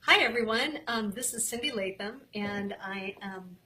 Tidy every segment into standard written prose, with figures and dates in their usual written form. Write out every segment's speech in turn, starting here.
Hi everyone, this is Cindy Latham, and I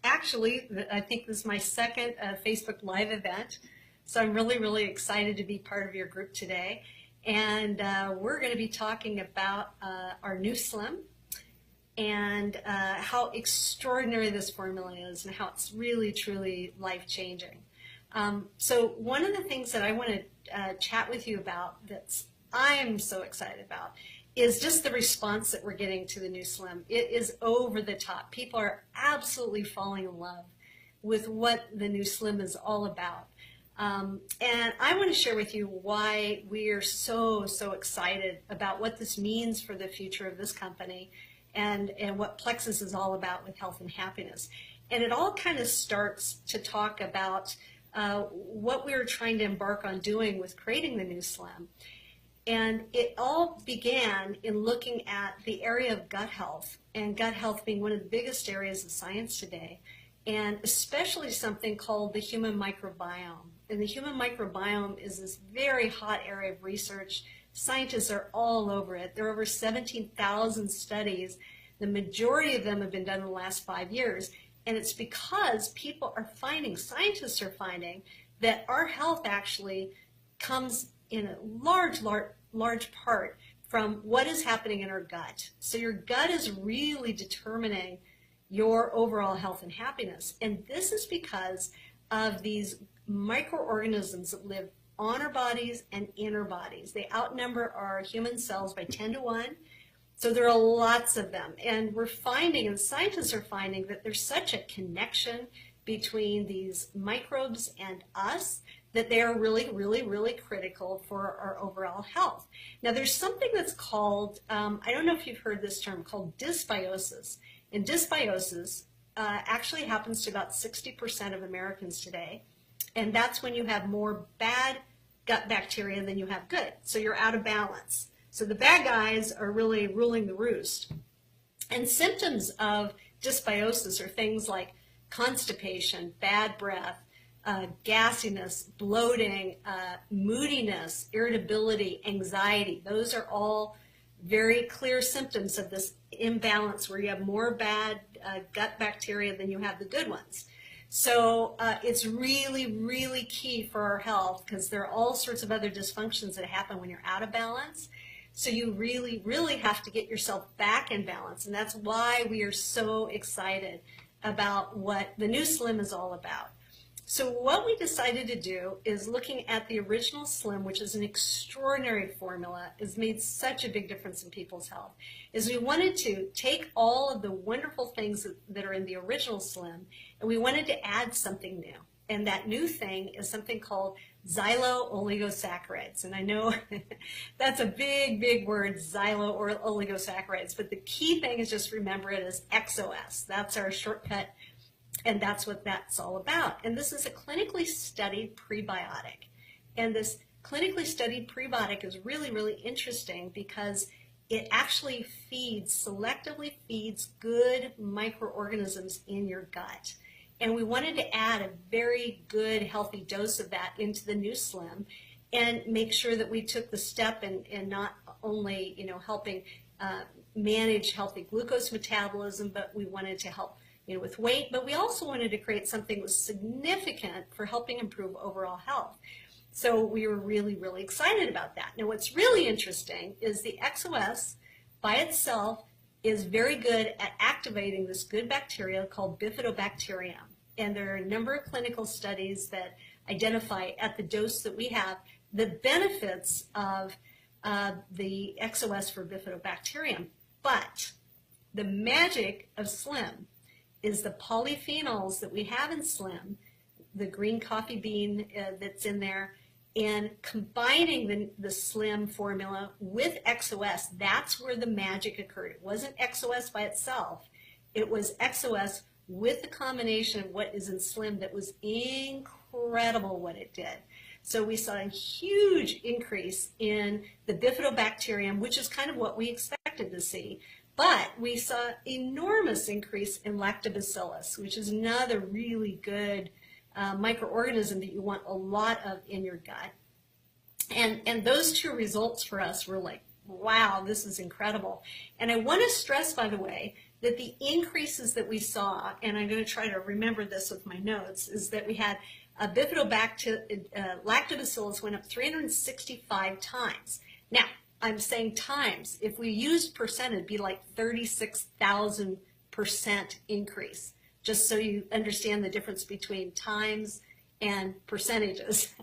I think this is my second Facebook Live event, so I'm really excited to be part of your group today. And we're going to be talking about our new Slim and how extraordinary this formula is and how it's really truly life-changing. So one of the things that I want to chat with you about I'm so excited about is just the response that we're getting to the new Slim. It is over the top. People are absolutely falling in love with what the new Slim is all about. And I want to share with you why we are so excited about what this means for the future of this company and what Plexus is all about with health and happiness. And it all kind of starts to talk about what we were trying to embark on doing with creating the new Slim. And it all began in looking at the area of gut health, and gut health being one of the biggest areas of science today, and especially something called the human microbiome. And the human microbiome is this very hot area of research. Scientists are all over it. There are over 17,000 studies. The majority of them have been done in the last 5 years. And it's because scientists are finding that our health actually comes in a large part from what is happening in our gut. So your gut is really determining your overall health and happiness. And this is because of these microorganisms that live on our bodies and in our bodies. They outnumber our human cells by 10 to 1. So there are lots of them. And we're finding, and scientists are finding, that there's such a connection between these microbes and us that they are really critical for our overall health. Now there's something that's called, I don't know if you've heard this term, called dysbiosis. And dysbiosis actually happens to about 60% of Americans today. And that's when you have more bad gut bacteria than you have good. So you're out of balance. So the bad guys are really ruling the roost. And symptoms of dysbiosis are things like constipation, bad breath, gassiness, bloating, moodiness, irritability, anxiety. Those are all very clear symptoms of this imbalance where you have more bad gut bacteria than you have the good ones. So it's really key for our health, because there are all sorts of other dysfunctions that happen when you're out of balance. So you really have to get yourself back in balance. And that's why we are so excited about what the new Slim is all about. So what we decided to do is, looking at the original Slim, which is an extraordinary formula, has made such a big difference in people's health, is we wanted to take all of the wonderful things that are in the original Slim, and we wanted to add something new. And that new thing is something called xylo-oligosaccharides. And I know that's a big word, xylo or oligosaccharides, but the key thing is just remember it as XOS. That's our shortcut. And that's what that's all about. And this is a clinically studied prebiotic. And this clinically studied prebiotic is really interesting because it actually selectively feeds good microorganisms in your gut. And we wanted to add a very good, healthy dose of that into the new Slim and make sure that we took the step in not only helping manage healthy glucose metabolism, but we wanted to help with weight, but we also wanted to create something that was significant for helping improve overall health. So we were really excited about that. Now what's really interesting is the XOS by itself is very good at activating this good bacteria called bifidobacterium. And there are a number of clinical studies that identify at the dose that we have the benefits of the XOS for bifidobacterium. But the magic of Slim is the polyphenols that we have in Slim, the green coffee bean that's in there, and combining the Slim formula with XOS. That's where the magic occurred. It wasn't XOS by itself. It was XOS with the combination of what is in Slim that was incredible what it did. So we saw a huge increase in the bifidobacterium, which is kind of what we expected to see. But we saw enormous increase in lactobacillus, which is another really good microorganism that you want a lot of in your gut. And those two results for us were like wow, this is incredible. And I want to stress, by the way, that the increases that we saw, and I'm going to try to remember this with my notes, is that we had lactobacillus went up 365 times. Now, I'm saying times. If we used percent, it'd be like 36,000% increase, just so you understand the difference between times and percentages.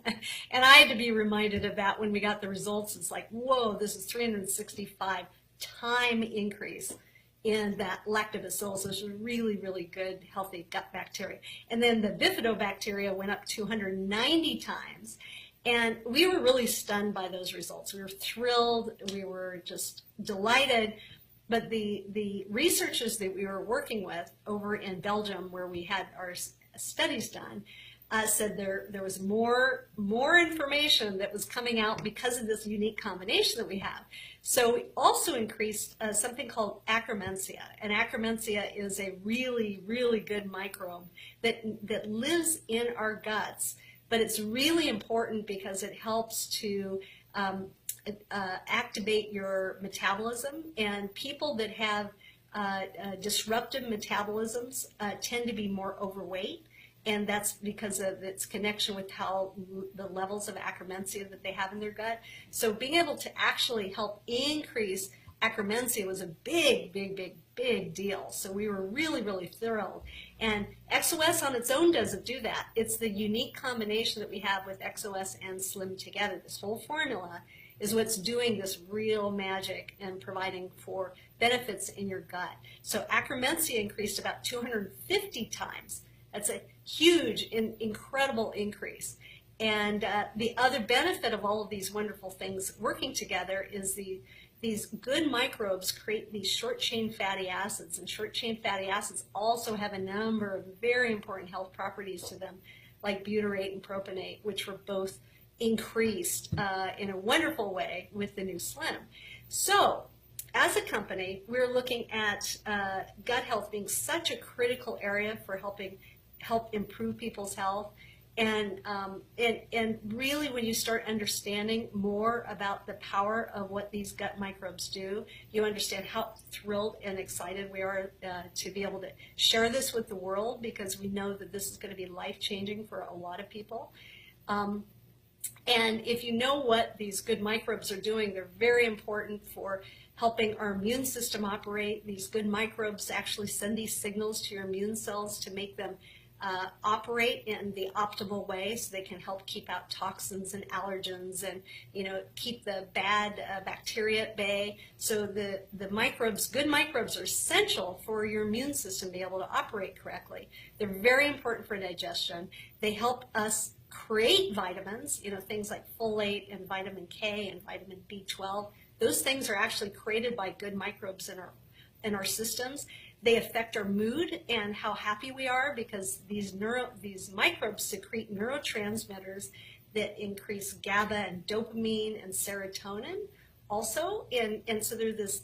And I had to be reminded of that when we got the results. It's like, whoa, this is 365 time increase in that lactobacillus, which is really, really good, healthy gut bacteria. And then the bifidobacteria went up 290 times. And we were really stunned by those results. We were thrilled. We were just delighted. But the researchers that we were working with over in Belgium, where we had our studies done, said there was more information that was coming out because of this unique combination that we have. So we also increased something called Akkermansia. And Akkermansia is a really, really good microbe that lives in our guts. But it's really important because it helps to activate your metabolism. And people that have disruptive metabolisms tend to be more overweight. And that's because of its connection with how the levels of Akkermansia that they have in their gut. So being able to actually help increase Akkermansia was a big, big, big, big deal. So we were really, really thrilled. And XOS on its own doesn't do that. It's the unique combination that we have with XOS and Slim together. This whole formula is what's doing this real magic and providing for benefits in your gut. So Akkermansia increased about 250 times. That's a huge, incredible increase. And the other benefit of all of these wonderful things working together is these good microbes create these short-chain fatty acids. And short-chain fatty acids also have a number of very important health properties to them, like butyrate and propionate, which were both increased in a wonderful way with the new Slim. So, as a company, we're looking at gut health being such a critical area for help improve people's health. And really, when you start understanding more about the power of what these gut microbes do, you understand how thrilled and excited we are to be able to share this with the world, because we know that this is going to be life-changing for a lot of people. And if you know what these good microbes are doing, they're very important for helping our immune system operate. These good microbes actually send these signals to your immune cells to make them operate in the optimal way, so they can help keep out toxins and allergens and, keep the bad bacteria at bay. So the microbes, good microbes, are essential for your immune system to be able to operate correctly. They're very important for digestion. They help us create vitamins, things like folate and vitamin K and vitamin B12. Those things are actually created by good microbes in our systems. They affect our mood and how happy we are, because these microbes secrete neurotransmitters that increase GABA and dopamine and serotonin also. And so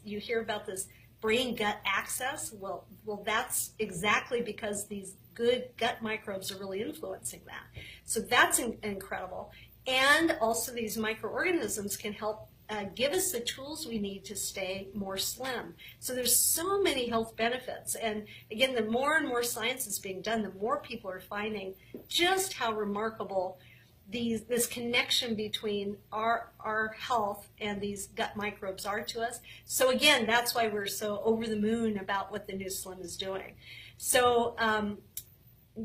you hear about this brain-gut axis. Well, that's exactly because these good gut microbes are really influencing that. So that's incredible. And also these microorganisms can help give us the tools we need to stay more slim. So there's so many health benefits. And again, the more and more science is being done, the more people are finding just how remarkable this connection between our health and these gut microbes are to us. So again, that's why we're so over the moon about what the new Slim is doing. So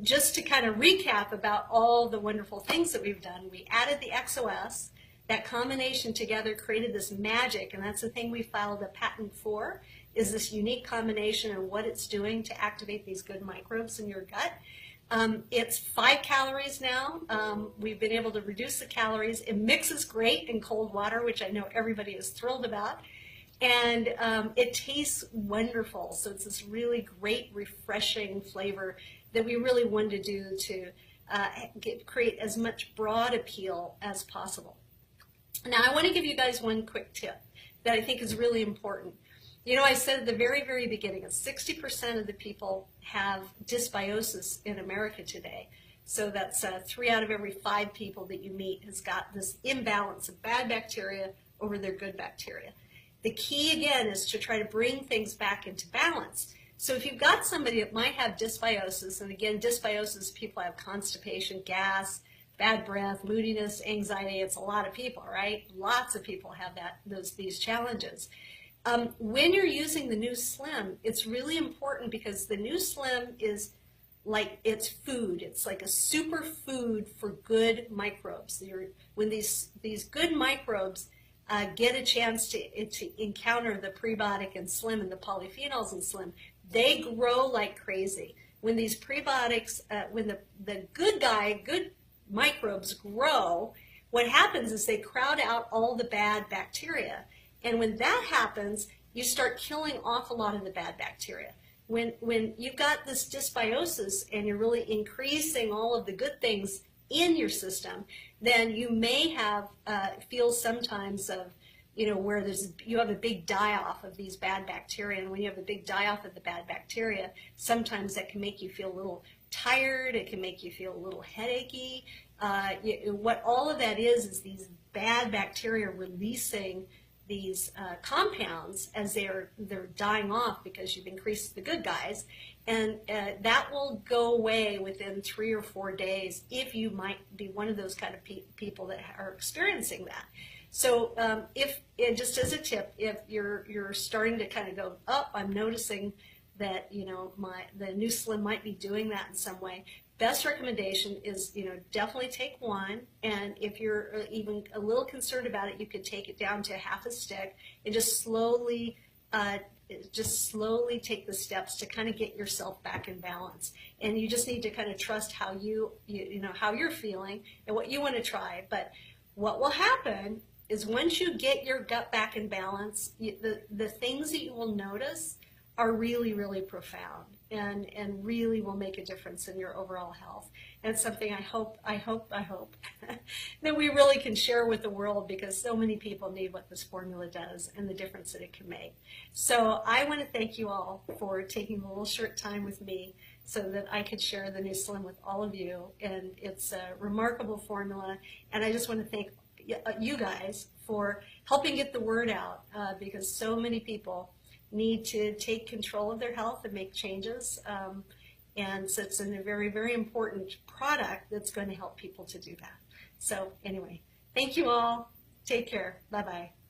just to kind of recap about all the wonderful things that we've done, we added the XOS. That combination together created this magic, and that's the thing we filed a patent for, is this unique combination and what it's doing to activate these good microbes in your gut. It's 5 calories now. We've been able to reduce the calories. It mixes great in cold water, which I know everybody is thrilled about. And it tastes wonderful. So it's this really great, refreshing flavor that we really wanted to do to create as much broad appeal as possible. Now, I want to give you guys one quick tip that I think is really important. I said at the very, very beginning, that 60% of the people have dysbiosis in America today. So that's 3 out of every 5 people that you meet has got this imbalance of bad bacteria over their good bacteria. The key again is to try to bring things back into balance. So if you've got somebody that might have dysbiosis, and again, dysbiosis, people have constipation, gas, bad breath, moodiness, anxiety. It's a lot of people, right? Lots of people have these challenges. When you're using the new Slim, it's really important because the new Slim is like it's food. It's like a super food for good microbes. When these good microbes get a chance to encounter the prebiotic in Slim and the polyphenols in Slim, they grow like crazy. When these prebiotics, when the good microbes grow, what happens is they crowd out all the bad bacteria. And when that happens, you start killing off a lot of the bad bacteria. When you've got this dysbiosis and you're really increasing all of the good things in your system, then you may have feel sometimes of, where you have a big die-off of these bad bacteria. And when you have a big die-off of the bad bacteria, sometimes that can make you feel a little tired. It can make you feel a little headachy. What all of that is these bad bacteria releasing these compounds as they're dying off because you've increased the good guys, and that will go away within 3 or 4 days if you might be one of those kind of people that are experiencing that. So just as a tip, if you're starting to kind of go, oh, I'm noticing that the new Slim might be doing that in some way, best recommendation is definitely take one, and if you're even a little concerned about it, you could take it down to half a stick and just slowly take the steps to kind of get yourself back in balance. And you just need to kind of trust how how you're feeling and what you want to try. But what will happen is once you get your gut back in balance, the things that you will notice are really, really profound and really will make a difference in your overall health. And it's something I hope that we really can share with the world, because so many people need what this formula does and the difference that it can make. So I want to thank you all for taking a little short time with me so that I could share the new Slim with all of you. And it's a remarkable formula. And I just want to thank you guys for helping get the word out, because so many people need to take control of their health and make changes. And so it's a very, very important product that's going to help people to do that. So anyway, thank you all. Take care. Bye-bye.